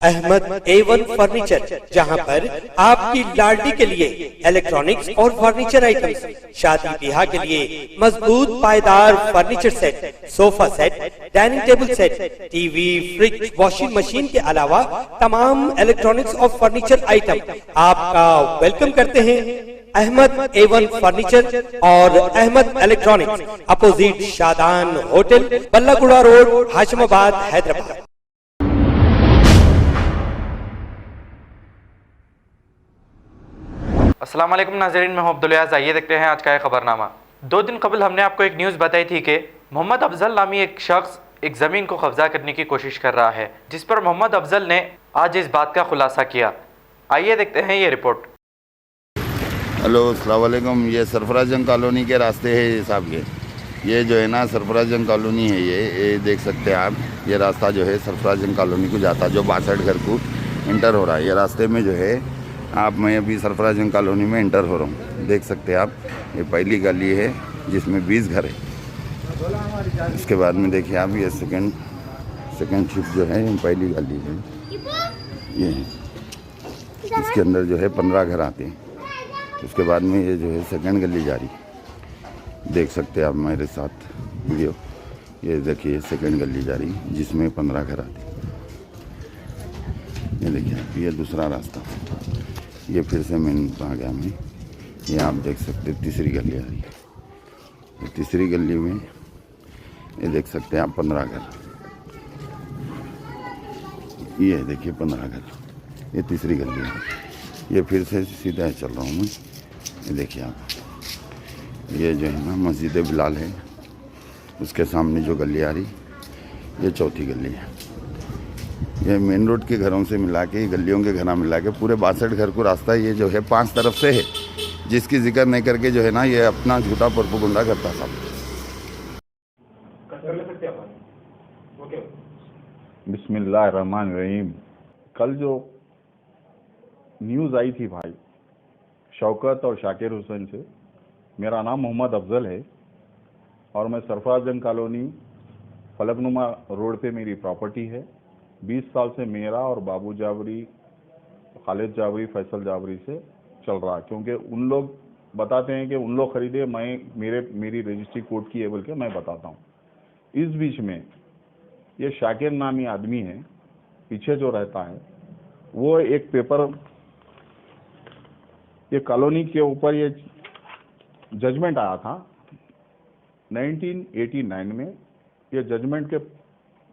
Ahmad A1 furniture, जहां पर आपकी लाडली के लिए इलेक्ट्रॉनिक्स और फर्नीचर आइटम्स, शादी ब्याह के लिए मजबूत पायदार furniture set, sofa set, dining table set, TV, fridge, washing machine के अलावा तमाम इलेक्ट्रॉनिक्स और फर्नीचर आइटम आपका वेलकम करते हैं। अहमद A1 फर्नीचर और Ahmad electronics, opposite Shadan hotel, Ballaguda road, Hashimabad, Hyderabad. अस्सलाम वालेकुम नाज़रीन, मैं हूं अब्दुल याज़। आइए देखते हैं आज का खबरनामा। 2 दिन कबल हमने आपको एक न्यूज़ बताई थी कि मोहम्मद अफजल नामी एक शख्स एक ज़मीन को कब्जा करने की कोशिश कर रहा है, जिस पर मोहम्मद अफजल ने आज इस बात का खुलासा किया। आइए देखते हैं ये रिपोर्ट। हेलो, अस्सलाम वालेकुम। ये सरफराज जंग कॉलोनी के रास्ते है साहब के। ये जो है ना सरफराज जंग कॉलोनी है, ये देख सकते हैं आप। ये रास्ता जो है सरफराज जंग कॉलोनी को जाता है, जो 62 घर को इंटर हो रहा है। ये रास्ते में जो है आप, मैं अभी सरफराज जंग कॉलोनी में इंटर हो रहा हूँ। देख सकते हैं आप, ये पहली गली है जिसमें 20 घर है। इसके बाद में देखिए आप, ये सेकंड शिफ्ट जो है पहली गली है, ये है। इसके अंदर जो है 15 घर आते हैं। उसके बाद में ये जो है सेकंड गली जारी, देख सकते हैं आप मेरे साथ वीडियो। ये देखिए सेकंड गली जारी जिसमें 15 घर आते हैं। ये देखिए आप, ये दूसरा रास्ता, ये फिर से मैं आ गया मैं। ये आप देख सकते हैं तीसरी गली आ रही है। तीसरी गली में ये देख सकते हैं आप 15 घर। ये देखिए 15 घर, ये तीसरी गली है। ये फिर से सीधा चल रहा हूँ मैं। ये देखिए आप, ये जो है ना मस्जिद बिलाल है, उसके सामने जो गली आ रही, ये चौथी गली है। ये मेन रोड के घरों से मिला के, गलियों के घर मिला के पूरे 62 घर को रास्ता ये जो है 5 तरफ से है, जिसकी जिक्र नहीं करके जो है ना ये अपना झूठा परपुगुंडा करता था। बिस्मिल्लाहिर्रहमानिर्रहीम। कल जो न्यूज़ आई थी भाई शौकत और शाकिर हुसैन से, मेरा नाम मोहम्मद अफजल है और मैं सरफराज जंग कॉलोनी फलकनुमा रोड पे मेरी प्रॉपर्टी है। 20 साल से मेरा और बाबू जावरी, खालिद जावरी, फैसल जावरी से चल रहा है, क्योंकि उन लोग बताते हैं कि उन लोग खरीदे, मेरी रजिस्ट्री कोर्ट की है बोल के मैं बताता हूँ। इस बीच में ये शाकिर नामी आदमी है, पीछे जो रहता है, वो एक पेपर, ये कॉलोनी के ऊपर ये जजमेंट आया था 1989 में। ये जजमेंट के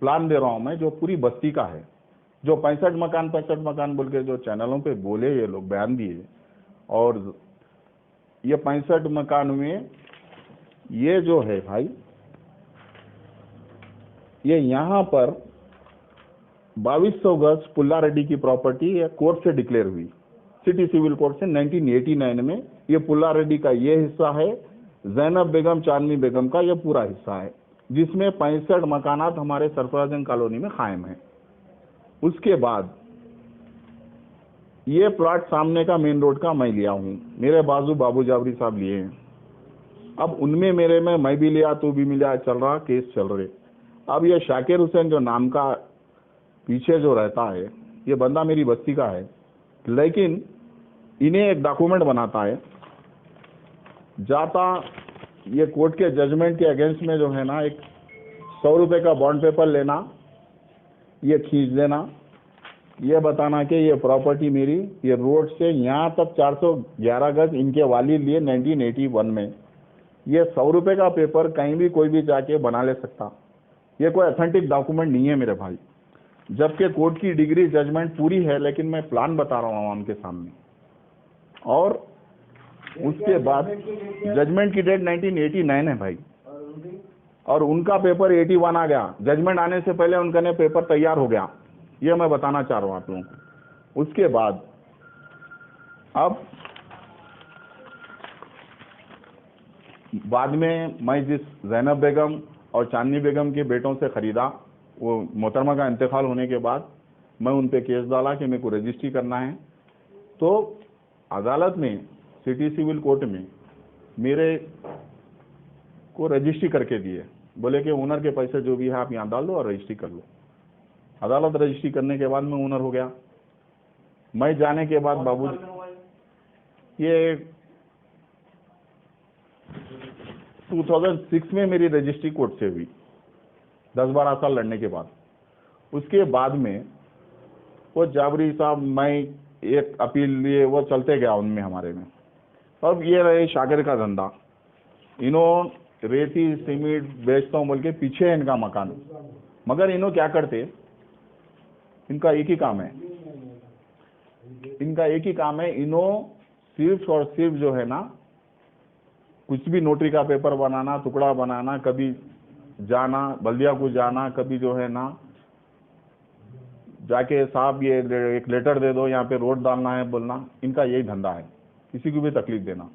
प्लान दे रहा हूं मैं, जो पूरी बस्ती का है, जो 65 मकान बोल के जो चैनलों पे बोले ये लोग बयान दिए, और ये 65 मकान में ये जो है भाई, ये यहाँ पर 2200 गज पुल्ला रेड्डी की प्रॉपर्टी ये कोर्ट से डिक्लेयर हुई, सिटी सिविल कोर्ट से 1989 में। ये पुल्ला रेड्डी का ये हिस्सा है, जैनब बेगम, चांदनी बेगम का ये पूरा हिस्सा है, जिसमें 65 मकानात हमारे सरफराज जंग कॉलोनी में कायम है। उसके बाद ये प्लॉट सामने का मेन रोड का मैं लिया हूँ, मेरे बाजू बाबू जावरी साहब लिए हैं। अब उनमें मेरे में मैं भी लिया, तू भी मिला, चल रहा केस चल रहे। अब ये शाकिर हुसैन जो नाम का पीछे जो रहता है, ये बंदा मेरी बस्ती का है, लेकिन इन्हें एक डॉक्यूमेंट बनाता है, जाता ये कोर्ट के जजमेंट के अगेंस्ट में जो है ना, एक 100 रुपये का बॉन्ड पेपर लेना, ये खींच देना, ये बताना कि ये प्रॉपर्टी मेरी, ये रोड से यहाँ तक 411 गज इनके वाली लिए 1981 में। ये 100 रुपये का पेपर कहीं भी कोई भी जाके बना ले सकता, ये कोई ऑथेंटिक डॉक्यूमेंट नहीं है मेरे भाई। जबकि कोर्ट की डिग्री जजमेंट पूरी है, लेकिन मैं प्लान बता रहा हूँ आवाम के सामने। और उसके बाद जजमेंट की डेट 1989 है भाई, और उनका पेपर 81 आ गया। जजमेंट आने से पहले उनका ने पेपर तैयार हो गया, ये मैं बताना चाह रहा हूँ आप लोगों को। उसके बाद में मैं जिस जैनब बेगम और चांदनी बेगम के बेटों से खरीदा, वो मोहतरमा का इंतकाल होने के बाद मैं उन पे केस डाला कि मेरे को रजिस्ट्री करना है। तो अदालत में, सिटी सिविल कोर्ट में मेरे को रजिस्ट्री करके दिए, बोले कि ओनर के पैसे जो भी है आप यहाँ डाल दो और रजिस्ट्री कर लो। अदालत रजिस्ट्री करने के बाद मैं ओनर हो गया। मैं जाने के बाद बाबू ये 2006 में मेरी रजिस्ट्री कोर्ट से हुई, 10-12 साल लड़ने के बाद। उसके बाद में वो जाबरी साहब, मैं एक अपील लिए वो चलते गया उनमें हमारे में। अब ये रहे शाकिर का धंधा, इन्हों रेती सीमेंट बेचता हूँ बोल के पीछे है इनका मकान, मगर इन्हों क्या करते, इनका एक ही काम है, इन्हों सिर्फ और सिर्फ जो है ना कुछ भी नोटरी का पेपर बनाना, टुकड़ा बनाना, कभी जाना बल्दिया को जाना, कभी जो है ना जाके साहब ये एक लेटर दे दो, यहाँ पे रोड डालना है बोलना, इनका यही धंधा है, किसी को भी तकलीफ देना।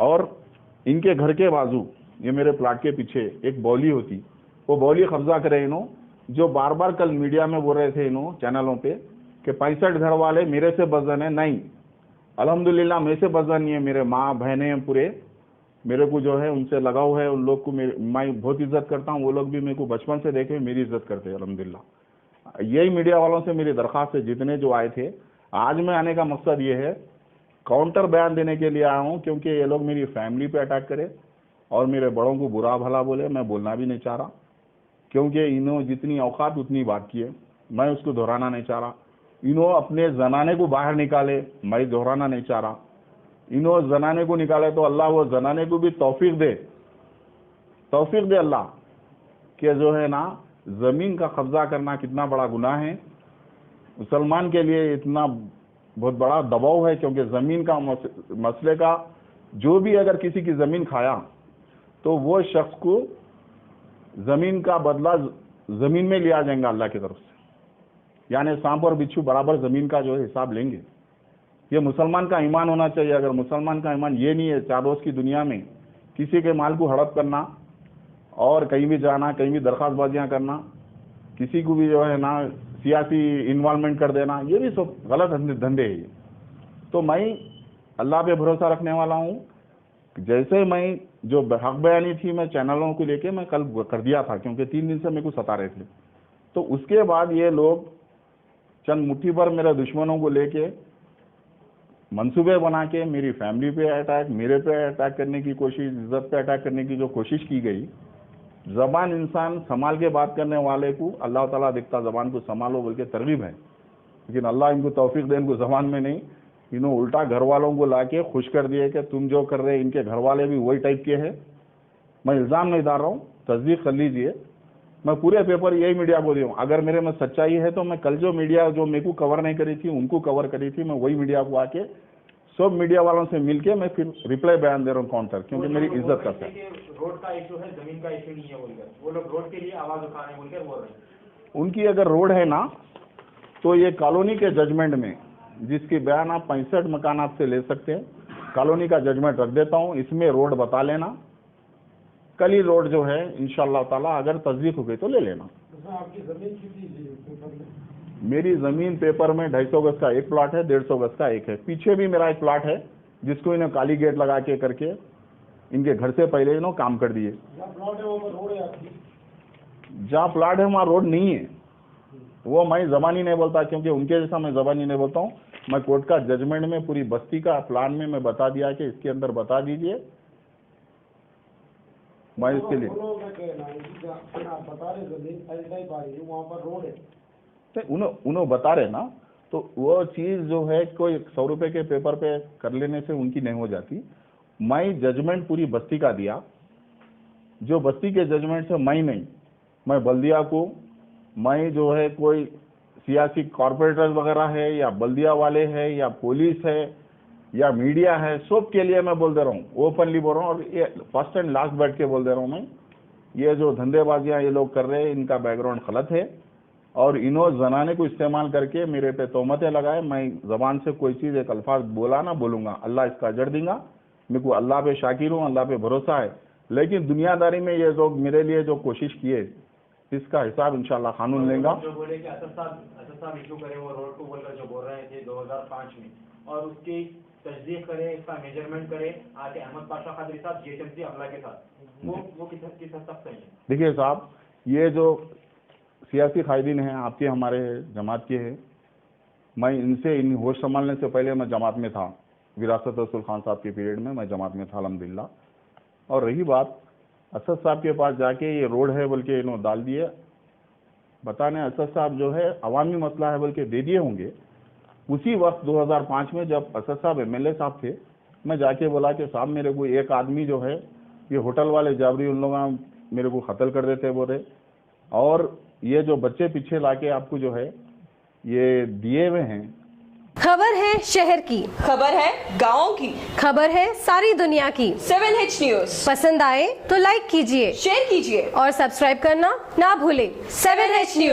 और इनके घर के बाजू ये मेरे प्लाट के पीछे एक बौली होती, वो बौली कब्जा करे इन्हों, जो बार बार कल मीडिया में बोल रहे थे इन्हों चैनलों पे कि 65 घर वाले मेरे से बजन है। नहीं, अल्हम्दुलिल्लाह मेरे से बजन नहीं है, मेरे माँ बहनें हैं पूरे, मेरे को जो है उनसे लगाव है, उन लोग को मैं बहुत इज्जत करता हूँ, वो लोग भी मेरे को बचपन से देखे मेरी इज्जत करते हैं अल्हम्दुलिल्लाह। यही मीडिया वालों से मेरी दरख्वास्त है, जितने जो आए थे, आज मैं आने का मकसद ये है काउंटर बयान देने के लिए आया हूँ, क्योंकि ये लोग मेरी फैमिली पे अटैक करे और मेरे बड़ों को बुरा भला बोले। मैं बोलना भी नहीं चाह रहा, क्योंकि इन्हों जितनी औकात उतनी बात की है, मैं उसको दोहराना नहीं चाह रहा। इन्हों अपने जनाने को बाहर निकाले, मैं दोहराना नहीं चाह रहा। इन्हों जनाने को निकाले तो अल्लाह वो जनाने को भी तौफीक दे अल्लाह, कि जो है ना जमीन का कब्जा करना कितना बड़ा गुनाह है, मुसलमान के लिए इतना बहुत बड़ा दबाव है, क्योंकि जमीन का मसले का जो भी अगर किसी की जमीन खाया तो वो शख्स को जमीन का बदला जमीन में लिया जाएगा अल्लाह की तरफ से, यानी सांप और बिच्छू बराबर जमीन का जो है हिसाब लेंगे। ये मुसलमान का ईमान होना चाहिए। अगर मुसलमान का ईमान ये नहीं है, चारों की दुनिया में किसी के माल को हड़प करना और कहीं भी जाना, कहीं भी दरख्वास्तबाजियां करना, किसी को भी जो है ना सियासी इन्वॉल्वमेंट कर देना, ये भी सब गलत धंधे है। तो मैं अल्लाह पे भरोसा रखने वाला हूँ। जैसे मैं जो हक बयानी थी मैं चैनलों को लेके मैं कल कर दिया था, क्योंकि 3 दिन से मेरे को सता रहे थे। तो उसके बाद ये लोग चंद मुट्ठी भर मेरे दुश्मनों को लेके मंसूबे बना के मेरी फैमिली पे अटैक, मेरे पे अटैक करने की कोशिश, इज्जत पे अटैक करने की जो कोशिश की गई। जबान इंसान संभाल के बात करने वाले को अल्लाह ताला दिखता, जबान को संभालो बोल के तरगीब है, लेकिन अल्लाह इनको तौफीक दे, इनको जबान में नहीं, इन्हों उल्टा घर वालों को लाके खुश कर दिए कि तुम जो कर रहे, इनके घर वाले भी वही टाइप के हैं। मैं इल्ज़ाम नहीं डाल रहा हूँ, तस्दीक कर लीजिए। मैं पूरे पेपर यही मीडिया को दिया हूँ। अगर मेरे में सच्चाई है तो मैं कल जो मीडिया जो मेरे को कवर नहीं करी थी उनको कवर करी थी, मैं वही मीडिया को आके सब मीडिया वालों से मिलके मैं फिर रिप्लाई बयान दे रहा हूँ काउंटर, क्योंकि मेरी इज्जत करता है। रोड का इशू है, जमीन का इशू नहीं है बोलकर वो लोग रोड के लिए आवाज उठा रहे हैं बोलकर बोल रहे हैं। उनकी अगर रोड है ना तो ये कॉलोनी के जजमेंट में, जिसकी बयान आप 65 मकानात से ले सकते हैं, कॉलोनी का जजमेंट रख देता हूँ, इसमें रोड बता लेना। कल ही रोड जो है इंशाअल्लाह ताला अगर तस्दीक हो गई तो ले लेना। आपकी जमीन कितनी? मेरी जमीन पेपर में 250 गज का एक प्लॉट है, 150 गज का एक है। पीछे भी मेरा एक प्लॉट है जिसको इन्हें काली गेट लगा के करके इनके घर से पहले इन्होंने काम कर दिए। जहाँ प्लॉट है वहाँ रोड नहीं है, वो मैं जबानी नहीं बोलता, क्योंकि उनके जैसा मैं जबानी नहीं बोलता हूँ। मैं कोर्ट का जजमेंट में पूरी बस्ती का प्लान में मैं बता दिया कि इसके अंदर बता दीजिए, मैं इसके लिए उन्होंने बता रहे ना, तो वो चीज़ जो है कोई 100 रुपए के पेपर पे कर लेने से उनकी नहीं हो जाती। मैं जजमेंट पूरी बस्ती का दिया, जो बस्ती के जजमेंट से मैं बल्दिया को, मैं जो है कोई सियासी कॉरपोरेटर वगैरह है या बल्दिया वाले हैं या पुलिस है या मीडिया है, सब के लिए मैं बोल दे रहा हूँ, ओपनली बोल रहा हूँ। और ये फर्स्ट एंड लास्ट बैठ के बोल दे रहा हूँ मैं, ये जो धंधेबाजियाँ ये लोग कर रहे हैं इनका बैकग्राउंड गलत है और इन्हों जनाने को इस्तेमाल करके मेरे पे तोहमतें लगाए। मैं जबान से कोई चीज़ एक अल्फाज बोला ना बोलूँगा, अल्लाह इसका अजर देगा। मेरे को अल्लाह पे शाकिर हूँ, अल्लाह पे भरोसा है, लेकिन दुनियादारी में ये लोग मेरे लिए जो कोशिश किए इसका हिसाब इंशाल्लाह कानून लेगा। जो बोले कि असद साहब इशू करे वो रोड को बोलकर जो बोल रहे थे 2005 में, और उसकी तस्दीक करे, इसका मेजरमेंट करे आके अहमद पाशा खादरी साहब जीएचएमसी अमला के साथ, वो किस हद तक सही है? देखिए साहब, ये जो सियासी कायदीन हैं, आपके हमारे जमात के हैं। मैं इनसे इन होश संभालने से पहले मैं जमात में था, विरासत रसूल खान साहब के पीरियड में मैं जमात में था अल्हम्दुलिल्लाह। और रही बात असद साहब के पास जाके ये रोड है बोल के इन्होंने डाल दिए, बताने असद साहब जो है अवामी मसला है बोल के दे दिए होंगे। उसी वक्त 2005 में जब असद साहब एमएलए साहब थे, मैं जाके बोला कि साहब मेरे को एक आदमी जो है ये होटल वाले जाबरी उन लोग मेरे को कत्ल कर देते बोले, और ये जो बच्चे पीछे लाके आपको जो है ये दिए हुए हैं। खबर है शहर की, खबर है गाँव की, खबर है सारी दुनिया की। 7H न्यूज पसंद आए तो लाइक कीजिए, शेयर कीजिए और सब्सक्राइब करना ना भूलें। 7H news.